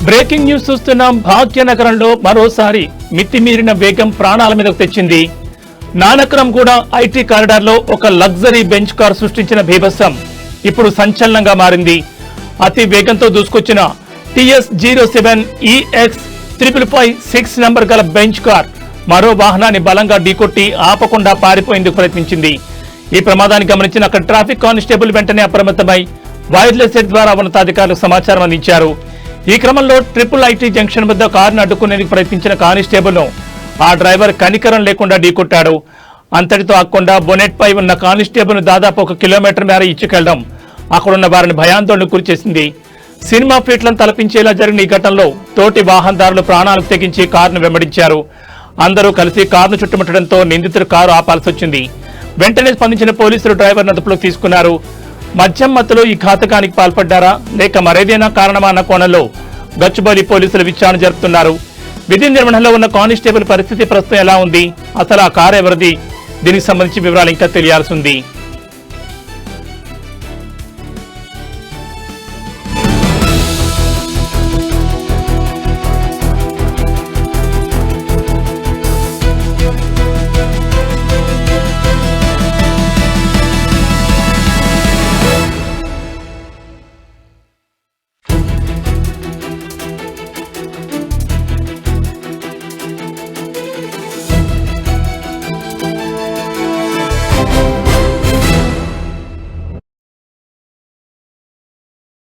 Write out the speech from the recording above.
Breaking news చూస్తున్నాం. భాగ్యనగరంలో మరోసారి మితిమీరిన వేగం ప్రాణాల మీదకు తెచ్చింది. నానక్రమ్ కూడా ఐటీ కారిడార్ లో ఒక లగ్జరీ బెంచ్ కార్ సృష్టించిన బీభత్సం ఇప్పుడు సంచలనంగా మారింది. అతి వేగంతో దూసుకొచ్చిన TS07EX5556 నంబర్ గల బెంచ్ కార్ మరో వాహనాన్ని బలంగా ఢీకొట్టి ఆపకుండా పారిపోయేందుకు ప్రయత్నించింది. ఈ ప్రమాదాన్ని గమనించిన అక్కడ ట్రాఫిక్ కానిస్టేబుల్ వెంటనే అప్రమత్తమై వైర్లెస్ సెట్ ద్వారా ఉన్నతాధికారులకు సమాచారం అందించారు. ఈ క్రమంలో IIIT జంక్షన్ వద్ద కారును అడ్డుకునేందుకు ప్రయత్నించిన కానిస్టేబుల్ ను ఆ డ్రైవర్ కనికరం లేకుండా ఢీకొట్టాడు. అంతటితో ఆకుండా బొనెట్ పై ఉన్న కానిస్టేబుల్ ను దాదాపు 1 కిలోమీటర్ మేర ఇచ్చుకెళ్లడం అక్కడున్న వారిని భయాందోళనకు గురిచేసింది. సినిమా ఫీట్లను తలపించేలా జరిగిన ఈ ఘటనలో తోటి వాహనదారులు ప్రాణాలకు తెగించి కారును వెంబడించారు. అందరూ కలిసి కారును చుట్టుముట్టడంతో నిందితుడు కారు ఆపాల్సి వచ్చింది. వెంటనే స్పందించిన పోలీసులు డ్రైవర్ను అదుపులోకి తీసుకున్నారు. మద్యం మత్తులో ఈ ఘాతకానికి పాల్పడ్డారా లేక మరేదైనా కారణమా అన్న కోణంలో గచ్చిబౌలి పోలీసులు విచారణ జరుపుతున్నారు. విధి నిర్వహణలో ఉన్న కానిస్టేబుల్ పరిస్థితి ప్రస్తుతం ఎలా ఉంది, అసలు ఆ కారు ఎవరిది, దీనికి సంబంధించి వివరాలు ఇంకా తెలియాల్సి ఉంది.